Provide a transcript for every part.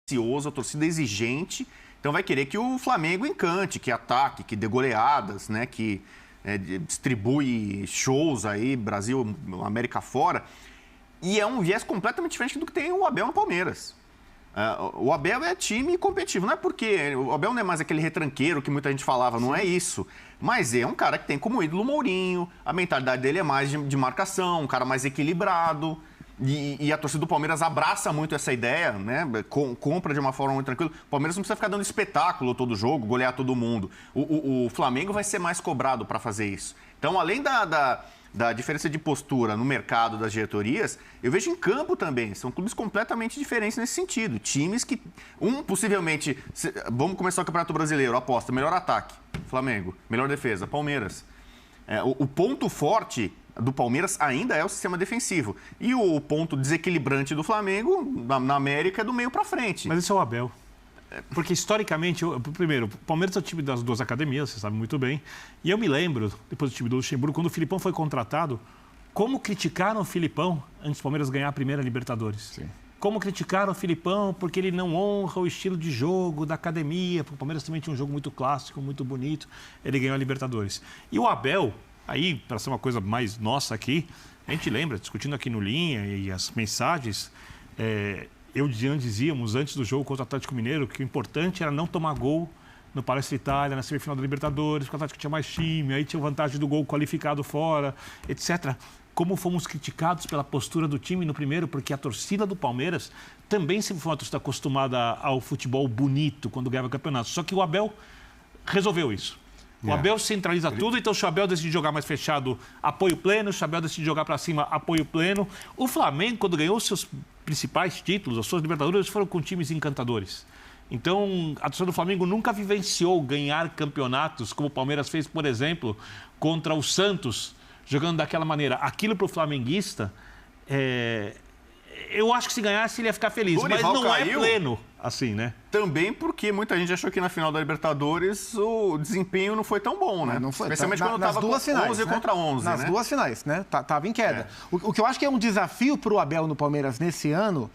a torcida exigente, então vai querer que o Flamengo encante, que ataque, que dê goleadas, né? Que distribui shows aí, Brasil, América fora. E é um viés completamente diferente do que tem o Abel no Palmeiras. O Abel é time competitivo, não é porque o Abel não é mais aquele retranqueiro que muita gente falava, não é isso. Mas é um cara que tem como ídolo o Mourinho, a mentalidade dele é mais de marcação, um cara mais equilibrado. E a torcida do Palmeiras abraça muito essa ideia, né? Compra de uma forma muito tranquila. O Palmeiras não precisa ficar dando espetáculo todo jogo, golear todo mundo. O Flamengo vai ser mais cobrado para fazer isso. Então, além da diferença de postura no mercado das diretorias, eu vejo em campo também. São clubes completamente diferentes nesse sentido. Times que, possivelmente... Vamos começar o Campeonato Brasileiro, aposta, melhor ataque, Flamengo. Melhor defesa, Palmeiras. O ponto forte do Palmeiras ainda é o sistema defensivo. E o ponto desequilibrante do Flamengo, na América, é do meio para frente. Mas esse é o Abel. Porque, historicamente, primeiro, o Palmeiras é o time das duas academias, você sabe muito bem. E eu me lembro, depois do time do Luxemburgo, quando o Filipão foi contratado, como criticaram o Filipão antes do Palmeiras ganhar a primeira Libertadores. Sim. Como criticaram o Filipão porque ele não honra o estilo de jogo da academia, porque o Palmeiras também tinha um jogo muito clássico, muito bonito, ele ganhou a Libertadores. E o Abel, aí, para ser uma coisa mais nossa aqui, a gente lembra, discutindo aqui no Linha e as mensagens, eu e Jean dizíamos antes do jogo contra o Atlético Mineiro que o importante era não tomar gol no Palestra Itália, na semifinal da Libertadores, porque o Atlético tinha mais time, aí tinha vantagem do gol qualificado fora, etc. Como fomos criticados pela postura do time no primeiro, porque a torcida do Palmeiras também sempre foi uma torcida acostumada ao futebol bonito quando ganhava campeonato. Só que o Abel resolveu isso. O Abel centraliza tudo, então se o Abel decide jogar mais fechado, apoio pleno. Se o Abel decide jogar para cima, apoio pleno. O Flamengo, quando ganhou seus principais títulos, as suas Libertadores, foram com times encantadores. Então, a torcida do Flamengo nunca vivenciou ganhar campeonatos, como o Palmeiras fez, por exemplo, contra o Santos, jogando daquela maneira. Aquilo para o flamenguista, eu acho que se ganhasse ele ia ficar feliz, mas não caiu, é pleno assim, né? Também porque muita gente achou que na final da Libertadores o desempenho não foi tão bom, né? Não foi. Especialmente quando estava com 11 contra 11, nas duas finais, né? Tava em queda. O que eu acho que é um desafio para o Abel no Palmeiras nesse ano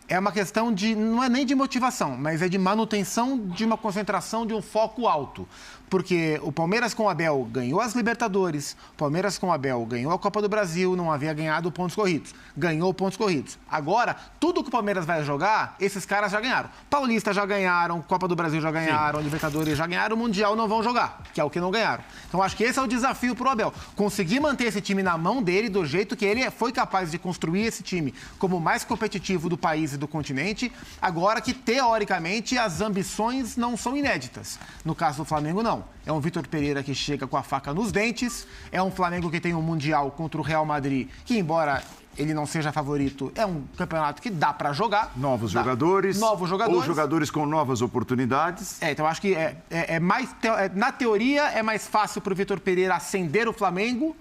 é uma questão de, não é nem de motivação, mas é de manutenção de uma concentração, de um foco alto. Porque o Palmeiras com o Abel ganhou as Libertadores, o Palmeiras com o Abel ganhou a Copa do Brasil, não havia ganhado pontos corridos. Ganhou pontos corridos. Agora, tudo que o Palmeiras vai jogar, esses caras já ganharam. Paulista já ganharam, Copa do Brasil já ganharam, Libertadores já ganharam, o Mundial não vão jogar, que é o que não ganharam. Então, acho que esse é o desafio para o Abel. Conseguir manter esse time na mão dele, do jeito que ele foi capaz de construir esse time como o mais competitivo do país e do continente, agora que, teoricamente, as ambições não são inéditas. No caso do Flamengo, não. É um Vitor Pereira que chega com a faca nos dentes, é um Flamengo que tem um Mundial contra o Real Madrid, que, embora ele não seja favorito, é um campeonato que dá para jogar. Novos jogadores. Ou jogadores com novas oportunidades. Então acho que na teoria é mais fácil para o Vitor Pereira acender o Flamengo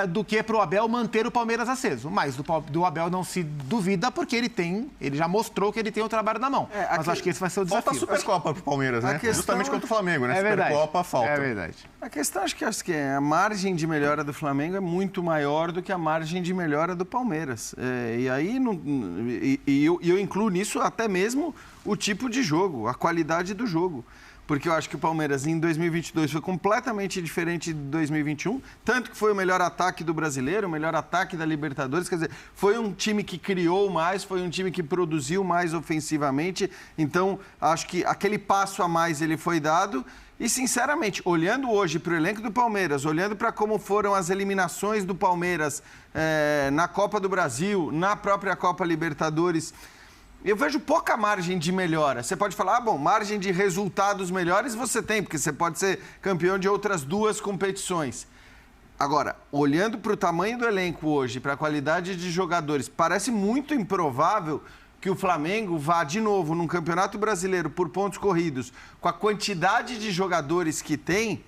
do que para o Abel manter o Palmeiras aceso. Mas do Abel não se duvida, porque ele já mostrou que ele tem o trabalho na mão. Mas acho que esse vai ser o desafio. Falta a Supercopa para o Palmeiras, né? Justamente contra o Flamengo, né? Supercopa falta. É verdade. A questão, acho que a margem de melhora do Flamengo é muito maior do que a margem de melhora do Palmeiras. E aí, eu incluo nisso até mesmo o tipo de jogo, a qualidade do jogo. Porque eu acho que o Palmeiras em 2022 foi completamente diferente de 2021, tanto que foi o melhor ataque do Brasileiro, o melhor ataque da Libertadores, quer dizer, foi um time que criou mais, foi um time que produziu mais ofensivamente, então acho que aquele passo a mais ele foi dado e, sinceramente, olhando hoje para o elenco do Palmeiras, olhando para como foram as eliminações do Palmeiras na Copa do Brasil, na própria Copa Libertadores, eu vejo pouca margem de melhora. Você pode falar, margem de resultados melhores você tem, porque você pode ser campeão de outras duas competições. Agora, olhando para o tamanho do elenco hoje, para a qualidade de jogadores, parece muito improvável que o Flamengo vá de novo num Campeonato Brasileiro por pontos corridos, com a quantidade de jogadores que tem,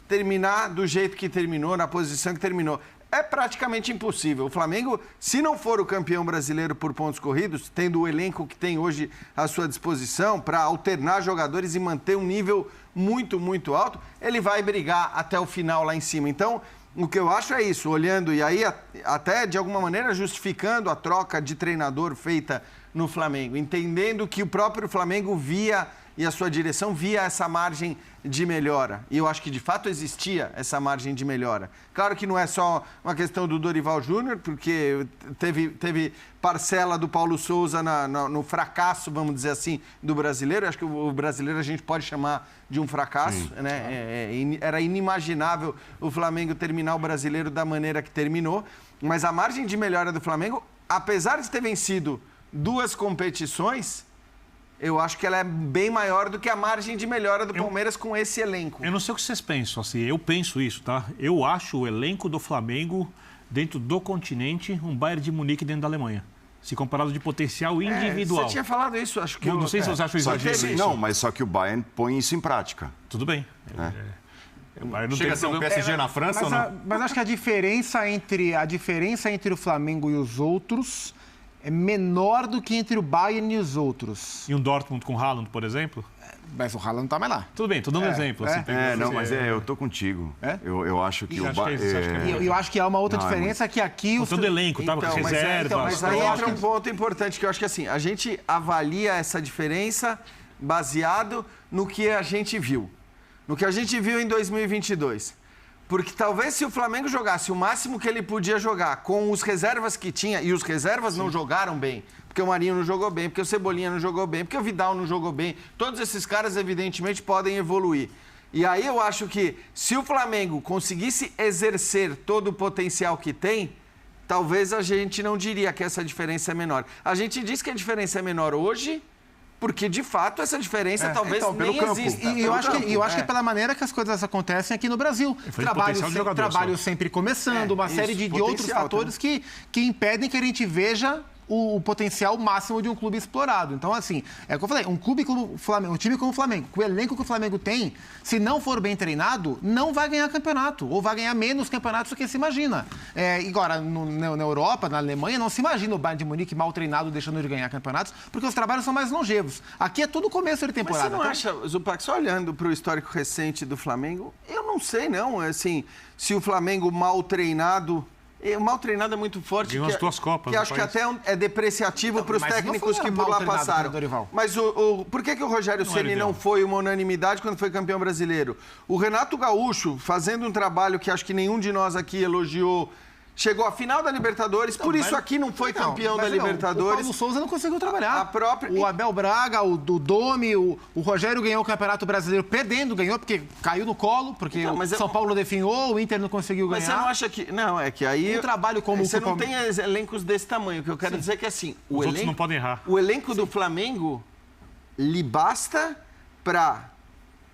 terminar do jeito que terminou, na posição que terminou. É praticamente impossível. O Flamengo, se não for o campeão brasileiro por pontos corridos, tendo o elenco que tem hoje à sua disposição para alternar jogadores e manter um nível muito, muito alto, ele vai brigar até o final lá em cima. Então, o que eu acho é isso, olhando e aí até de alguma maneira justificando a troca de treinador feita no Flamengo, entendendo que o próprio Flamengo via e a sua direção via essa margem de melhora. E eu acho que, de fato, existia essa margem de melhora. Claro que não é só uma questão do Dorival Júnior, porque teve parcela do Paulo Souza no fracasso, vamos dizer assim, do brasileiro. Eu acho que o brasileiro a gente pode chamar de um fracasso. Né? Era inimaginável o Flamengo terminar o brasileiro da maneira que terminou. Mas a margem de melhora do Flamengo, apesar de ter vencido 2 competições, eu acho que ela é bem maior do que a margem de melhora do Palmeiras com esse elenco. Eu não sei o que vocês pensam, assim, eu penso isso, tá? Eu acho o elenco do Flamengo, dentro do continente, um Bayern de Munique dentro da Alemanha. Se comparado de potencial individual. Você tinha falado isso, acho que... Não sei se você acha exagero. Não, mas só que o Bayern põe isso em prática. Tudo bem. Não chega a ser um PSG na França ou não? Mas acho que a diferença entre o Flamengo e os outros é menor do que entre o Bayern e os outros. E um Dortmund com o Haaland, por exemplo? Mas o Haaland não tá mais lá. Tudo bem, tô dando um exemplo. Assim, eu tô contigo. Eu acho que o Bayern... Eu acho que há uma outra diferença que aqui... Todo elenco, tá? Reservas. Mas aí entra um ponto importante, que eu acho que assim, a gente avalia essa diferença baseado no que a gente viu. No que a gente viu em 2022. Porque talvez se o Flamengo jogasse o máximo que ele podia jogar com os reservas que tinha, e os reservas não jogaram bem, porque o Marinho não jogou bem, porque o Cebolinha não jogou bem, porque o Vidal não jogou bem, todos esses caras evidentemente podem evoluir. E aí eu acho que se o Flamengo conseguisse exercer todo o potencial que tem, talvez a gente não diria que essa diferença é menor. A gente diz que a diferença é menor hoje, porque, de fato, essa diferença talvez nem exista. E eu acho que é pela maneira que as coisas acontecem aqui no Brasil. Trabalho sempre começando, uma série de outros fatores que impedem que a gente veja o potencial máximo de um clube explorado. Então, assim, é o que eu falei, um clube como o Flamengo, um time como o Flamengo, com o elenco que o Flamengo tem, se não for bem treinado, não vai ganhar campeonato, ou vai ganhar menos campeonatos do que se imagina. Agora, na Europa, na Alemanha, não se imagina o Bayern de Munique mal treinado deixando de ganhar campeonatos, porque os trabalhos são mais longevos. Aqui é tudo começo de temporada. Mas você não acha, Zupac, só olhando para o histórico recente do Flamengo, eu não sei, não. Assim, se o Flamengo mal treinado... O mal treinado é muito forte. Ganhou as 2 Copas. Que acho que até é depreciativo para os técnicos que por lá passaram. Mas por que o Rogério Ceni não foi uma unanimidade quando foi campeão brasileiro? O Renato Gaúcho, fazendo um trabalho que acho que nenhum de nós aqui elogiou, chegou à final da Libertadores, por isso aqui não foi campeão da Libertadores. O Paulo Souza não conseguiu trabalhar. O O Abel Braga, o Domi, o Rogério ganhou o Campeonato Brasileiro perdendo, ganhou porque caiu no colo, porque o São Paulo definhou, o Inter não conseguiu ganhar. Mas você não acha que... Não, é que aí... Um trabalho como você não tem elencos desse tamanho. O que eu quero dizer é que, assim... Os outros não podem errar. O elenco do Flamengo lhe basta para...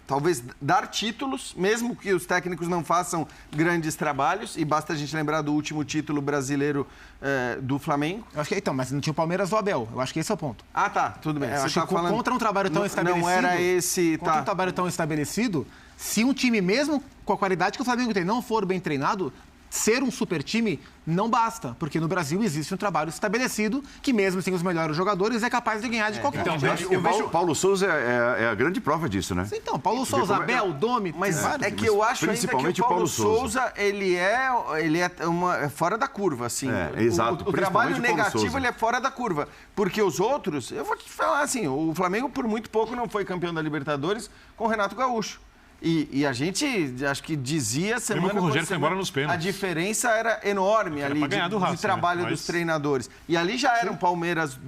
talvez dar títulos, mesmo que os técnicos não façam grandes trabalhos, e basta a gente lembrar do último título brasileiro do Flamengo. Eu acho que, então, mas não tinha o Palmeiras do Abel. Eu acho que esse é o ponto. Ah, tá, tudo bem. Eu acho que contra um trabalho tão estabelecido... Não era esse... Contra um trabalho tão estabelecido, se um time, mesmo com a qualidade que o Flamengo tem, não for bem treinado, ser um super time não basta, porque no Brasil existe um trabalho estabelecido que, mesmo sem os melhores jogadores, é capaz de ganhar de qualquer time. Paulo Souza é a grande prova disso, né? Então, Paulo Souza, Abel, Domi... Mas é que eu acho ainda que o Paulo Souza, ele é fora da curva, assim. Exato. O trabalho negativo, ele é fora da curva. Porque os outros, eu vou te falar assim, o Flamengo, por muito pouco, não foi campeão da Libertadores com o Renato Gaúcho. E a gente, acho que dizia semana que o Rogério foi embora nos pênaltis. A diferença era enorme ali de trabalho dos treinadores. E ali já era o Palmeiras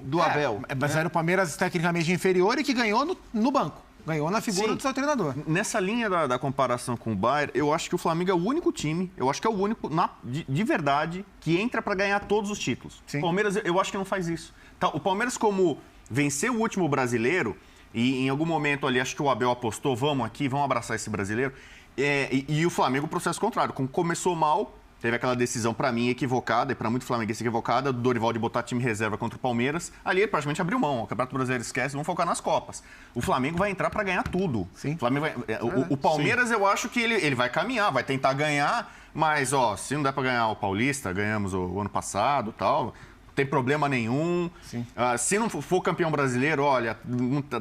do Abel. Mas era o Palmeiras tecnicamente inferior e que ganhou no banco. Ganhou na figura do seu treinador. Nessa linha da comparação com o Bayern, eu acho que o Flamengo é o único time, eu acho que é o único, de verdade, que entra para ganhar todos os títulos. O Palmeiras, eu acho que não faz isso. O Palmeiras, como venceu o último brasileiro, e em algum momento ali, acho que o Abel apostou, vamos abraçar esse brasileiro. E o Flamengo, o processo contrário. Como começou mal, teve aquela decisão, para mim, equivocada, e para muito flamenguista equivocada, do Dorival de botar time reserva contra o Palmeiras. Ali ele praticamente abriu mão. O Campeonato Brasileiro esquece, vamos focar nas Copas. O Flamengo vai entrar para ganhar tudo. O Palmeiras, eu acho que ele vai caminhar, vai tentar ganhar, mas, se não der para ganhar o Paulista, ganhamos o ano passado e tal... tem problema nenhum. Se não for campeão brasileiro, olha,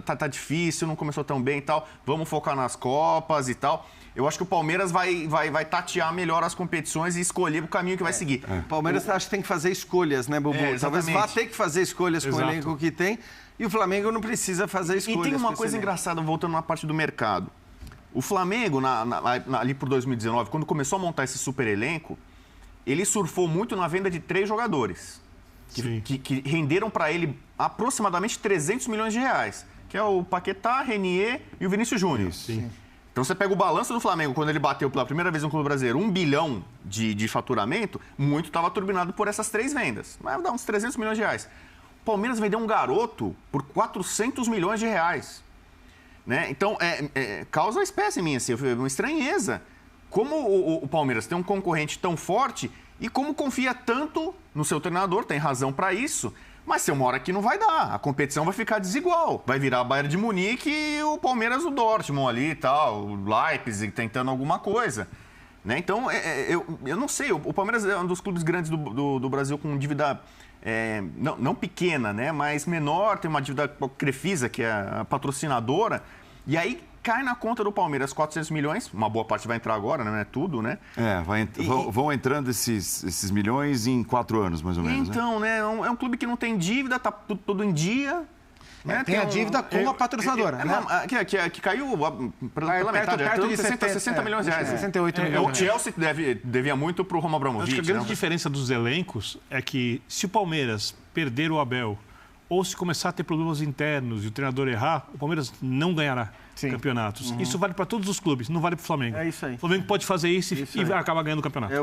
tá difícil, não começou tão bem e tal, vamos focar nas Copas e tal. Eu acho que o Palmeiras vai tatear melhor as competições e escolher o caminho que vai seguir. O Palmeiras acho que tem que fazer escolhas, né, Bubu? Talvez vá ter que fazer escolhas com o elenco que tem e o Flamengo não precisa fazer escolhas. E tem uma coisa engraçada, voltando na parte do mercado. O Flamengo, ali por 2019, quando começou a montar esse super elenco, ele surfou muito na venda de 3 jogadores. Que renderam para ele aproximadamente 300 milhões de reais. Que é o Paquetá, Renier e o Vinícius Júnior. Então você pega o balanço do Flamengo, quando ele bateu pela primeira vez no Clube Brasileiro 1 bilhão de faturamento, muito estava turbinado por essas 3 vendas. Vai dar uns 300 milhões de reais. O Palmeiras vendeu um garoto por 400 milhões de reais. Né? Então, causa uma espécie minha, assim, uma estranheza. Como o Palmeiras tem um concorrente tão forte e como confia tanto no seu treinador, tem razão para isso, mas tem uma hora que não vai dar. A competição vai ficar desigual. Vai virar a Bayern de Munique e o Palmeiras o Dortmund ali e tal, o Leipzig tentando alguma coisa. Né? Então, eu não sei, o Palmeiras é um dos clubes grandes do Brasil com dívida não pequena, né? Mas menor, tem uma dívida com a Crefisa, que é a patrocinadora, e aí cai na conta do Palmeiras 400 milhões, uma boa parte vai entrar agora, não é tudo, né? Vão entrando esses milhões em 4 anos, mais ou menos. Então, né? É um clube que não tem dívida, tá tudo em dia. Né? Tem a dívida com a patrocinadora, né? Que caiu pela metade, perto de 60 milhões de reais. 68 milhões. O Chelsea devia muito pro Roman Abramovich. Acho que a grande diferença dos elencos é que se o Palmeiras perder o Abel ou se começar a ter problemas internos e o treinador errar, o Palmeiras não ganhará campeonatos. Isso vale para todos os clubes, não vale para o Flamengo. É isso aí. O Flamengo pode fazer isso e acaba ganhando o campeonato.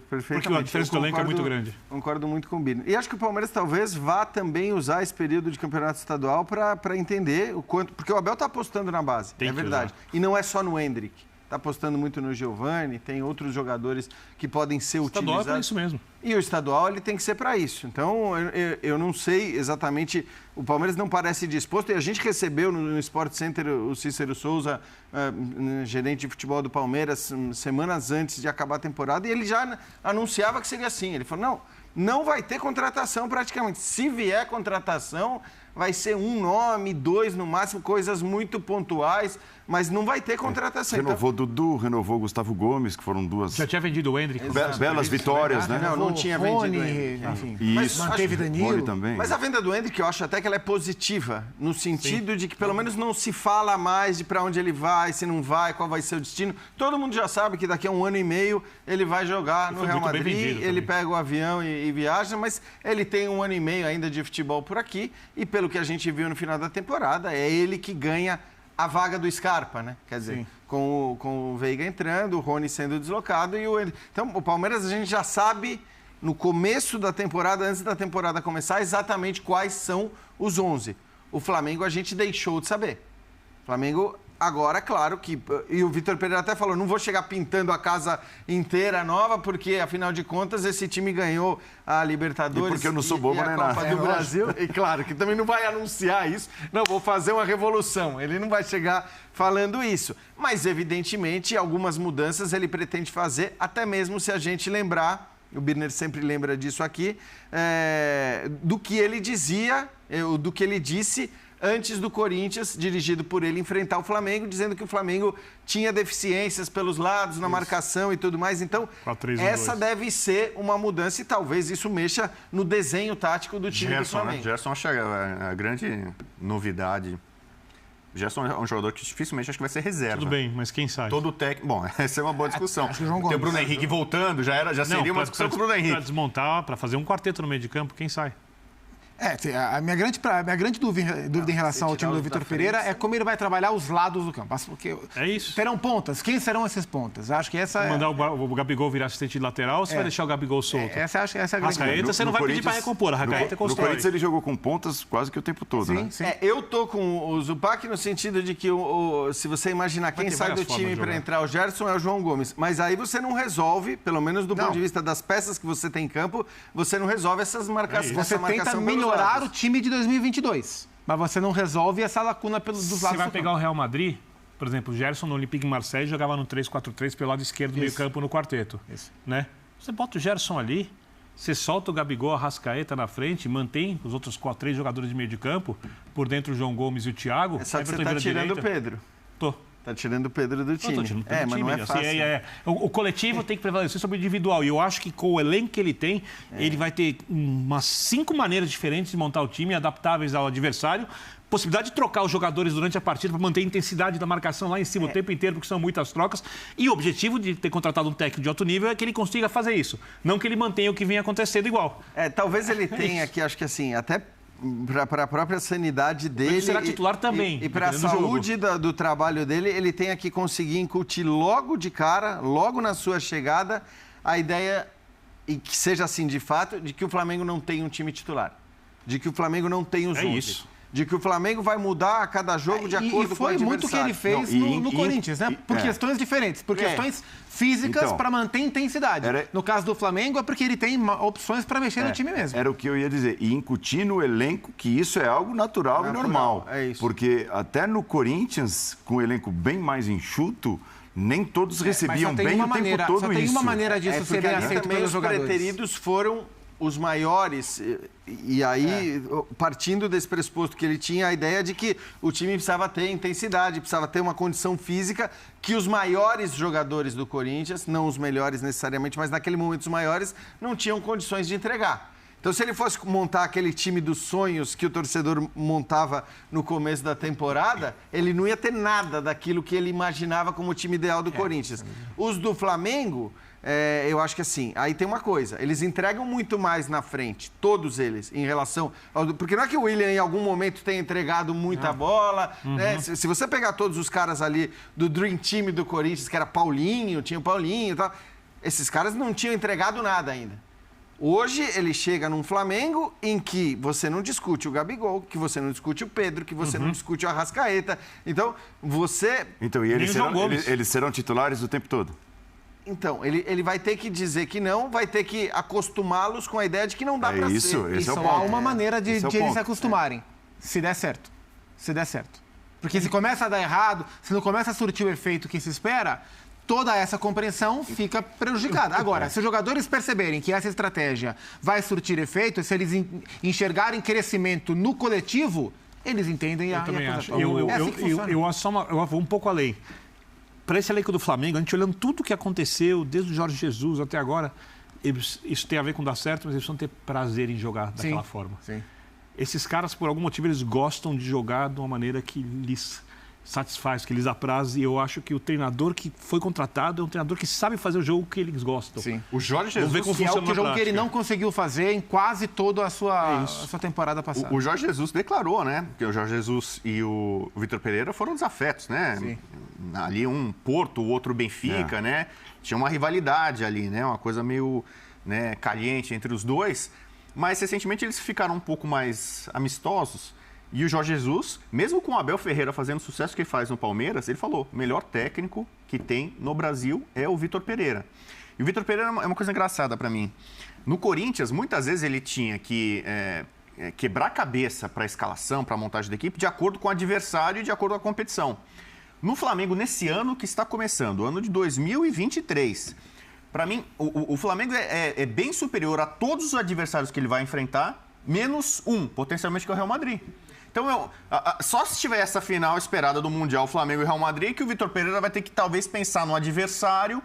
Porque a diferença do elenco é muito grande. Concordo muito com o Bino. E acho que o Palmeiras talvez vá também usar esse período de campeonato estadual para entender o quanto... Porque o Abel está apostando na base, é verdade. E não é só no Endrick. Está apostando muito no Giovani, tem outros jogadores que podem ser utilizados. O estadual é para isso mesmo. E o estadual ele tem que ser para isso. Então, eu não sei exatamente... O Palmeiras não parece disposto. E a gente recebeu no Sport Center o Cícero Souza, gerente de futebol do Palmeiras, semanas antes de acabar a temporada, e ele já anunciava que seria assim. Ele falou, não vai ter contratação praticamente. Se vier contratação, vai ser 1 nome, 2 no máximo, coisas muito pontuais, mas não vai ter contratação. Renovou Dudu, renovou Gustavo Gomes, que foram 2... Já tinha vendido o Endrick. Belas vitórias, né? Não tinha vendido o Endrick. Isso, manteve Danilo também. Mas a venda do Endrick, eu acho até que ela é positiva, no sentido de que pelo menos não se fala mais de para onde ele vai, se não vai, qual vai ser o destino. Todo mundo já sabe que daqui a 1 ano e meio ele vai jogar no Real Madrid, ele pega o avião e viaja, mas ele tem 1 ano e meio ainda de futebol por aqui e pelo que a gente viu no final da temporada, é ele que ganha a vaga do Scarpa, né? Quer dizer, com o Veiga entrando, o Rony sendo deslocado e o... Então, o Palmeiras a gente já sabe no começo da temporada, antes da temporada começar, exatamente quais são os 11. O Flamengo a gente deixou de saber. O Flamengo agora, claro que... E o Vitor Pereira até falou, não vou chegar pintando a casa inteira nova, porque, afinal de contas, esse time ganhou a Libertadores e porque eu não sou bobo, e a Copa do Brasil. E claro, que também não vai anunciar isso. Não, vou fazer uma revolução. Ele não vai chegar falando isso. Mas, evidentemente, algumas mudanças ele pretende fazer, até mesmo se a gente lembrar, o Birner sempre lembra disso aqui, do que ele dizia, do que ele disse antes do Corinthians, dirigido por ele, enfrentar o Flamengo, dizendo que o Flamengo tinha deficiências pelos lados, na marcação e tudo mais. Então, 4-3-1-2. essa deve ser uma mudança e talvez isso mexa no desenho tático do time do Flamengo. Né? Gerson acho a grande novidade. Gerson é um jogador que dificilmente acho que vai ser reserva. Tudo bem, mas quem sai? Todo técnico... Bom, essa é uma boa discussão. Acho que o João Tem o Gomes. Bruno Henrique voltando, já seria uma discussão com o Bruno Henrique. Para desmontar, para fazer um quarteto no meio de campo, quem sai? A minha grande dúvida em relação ao time do Vitor Pereira é como ele vai trabalhar os lados do campo. Porque é isso. Terão pontas. Quem serão esses pontas? Acho que essa mandar o Gabigol virar assistente de lateral ou você vai deixar o Gabigol solto? Essa é a grande Rascaeta, você não vai pedir para recompor. A Rascaeta constrói. No Corinthians ele jogou com pontas quase que o tempo todo, né? Sim. Eu tô com o Zupac no sentido de que se você imaginar quem sai do time para entrar, o Gerson é o João Gomes. Mas aí você não resolve, pelo menos do ponto de vista das peças que você tem em campo, você não resolve essas marcações. Você tenta melhorar o time de 2022, mas você não resolve essa lacuna dos lados. Você vai pegar o Real Madrid, por exemplo, o Gerson no Olympique de Marseille jogava no 3-4-3 pelo lado esquerdo do meio campo no quarteto. Né? Você bota o Gerson ali, você solta o Gabigol, a Arrascaeta na frente, mantém os outros 3 jogadores de meio de campo, por dentro o João Gomes e o Thiago. Só que você tá tirando o Pedro. Tô. Tá tirando o Pedro do time. Mas não é fácil. O coletivo tem que prevalecer sobre o individual. E eu acho que com o elenco que ele tem, ele vai ter umas 5 maneiras diferentes de montar o time, adaptáveis ao adversário. Possibilidade de trocar os jogadores durante a partida para manter a intensidade da marcação lá em cima o tempo inteiro, porque são muitas trocas. E o objetivo de ter contratado um técnico de alto nível é que ele consiga fazer isso. Não que ele mantenha o que vem acontecendo igual. Talvez ele tenha aqui, acho que assim, até para a própria sanidade dele. Ele será titular também. E para a saúde do trabalho dele, ele tenha que conseguir incutir logo de cara, logo na sua chegada, a ideia, e que seja assim de fato, de que o Flamengo não tem um time titular. De que o Flamengo não tem os 11. Isso. De que o Flamengo vai mudar a cada jogo de acordo com o adversário. E foi muito o que ele fez no Corinthians, né? Por questões diferentes, por questões físicas, então, para manter intensidade. No caso do Flamengo, é porque ele tem opções para mexer no time mesmo. Era o que eu ia dizer. E incutir no elenco que isso é algo natural e normal. É isso. Porque até no Corinthians, com o elenco bem mais enxuto, nem todos recebiam bem o tempo todo isso. Só tem uma maneira disso ser bem aceito pelos jogadores. Os preteridos foram os maiores, e aí, partindo desse pressuposto que ele tinha a ideia de que o time precisava ter intensidade, precisava ter uma condição física que os maiores jogadores do Corinthians, não os melhores necessariamente, mas naquele momento os maiores, não tinham condições de entregar. Então, se ele fosse montar aquele time dos sonhos que o torcedor montava no começo da temporada, ele não ia ter nada daquilo que ele imaginava como o time ideal do Corinthians. Os do Flamengo, eu acho que assim, aí tem uma coisa, eles entregam muito mais na frente, todos eles, em relação porque não é que o William em algum momento tenha entregado muita bola, né? Se você pegar todos os caras ali do Dream Team do Corinthians, que era Paulinho, tinha o Paulinho e tal, esses caras não tinham entregado nada ainda. Hoje ele chega num Flamengo em que você não discute o Gabigol, que você não discute o Pedro, que você não discute o Arrascaeta. Então, e eles serão titulares o tempo todo? Então, ele vai ter que dizer que não, vai ter que acostumá-los com a ideia de que não dá para ser. Esse é o só ponto. há uma maneira de eles se acostumarem. Se der certo. Se der certo. Porque se começa a dar errado, se não começa a surtir o efeito que se espera, toda essa compreensão fica prejudicada. Agora, se os jogadores perceberem que essa estratégia vai surtir efeito, se eles enxergarem crescimento no coletivo, eles entendem Eu também acho. Eu vou um pouco além. Para esse elenco do Flamengo, a gente olhando tudo o que aconteceu, desde o Jorge Jesus até agora, isso tem a ver com dar certo, mas eles precisam ter prazer em jogar daquela forma. Sim. Esses caras, por algum motivo, eles gostam de jogar de uma maneira que lhes satisfaz, que lhes apraz, e eu acho que o treinador que foi contratado é um treinador que sabe fazer o jogo que eles gostam. Sim. O Jorge Jesus, é o jogo que ele não conseguiu fazer em quase toda a sua temporada passada. O Jorge Jesus declarou, né? Que o Jorge Jesus e o Vitor Pereira foram desafetos, né? Sim. Ali um Porto, o outro Benfica, né? Tinha uma rivalidade ali, né? Uma coisa meio caliente entre os dois. Mas recentemente eles ficaram um pouco mais amistosos. E o Jorge Jesus, mesmo com o Abel Ferreira fazendo o sucesso que ele faz no Palmeiras, ele falou, o melhor técnico que tem no Brasil é o Vitor Pereira. E o Vitor Pereira é uma coisa engraçada para mim. No Corinthians, muitas vezes ele tinha que quebrar a cabeça para a escalação, para a montagem da equipe, de acordo com o adversário e de acordo com a competição. No Flamengo, nesse ano que está começando, o ano de 2023, para mim, o Flamengo é bem superior a todos os adversários que ele vai enfrentar, menos um, potencialmente, que é o Real Madrid. Então, só se tiver essa final esperada do Mundial, Flamengo e Real Madrid, que o Vitor Pereira vai ter que talvez pensar no adversário,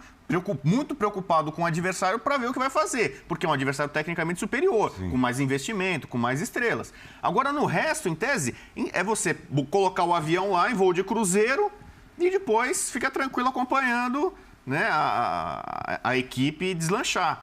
muito preocupado com o adversário para ver o que vai fazer, porque é um adversário tecnicamente superior, com mais investimento, com mais estrelas. Agora, no resto, em tese, é você colocar o avião lá em voo de cruzeiro e depois fica tranquilo acompanhando, né, a equipe deslanchar.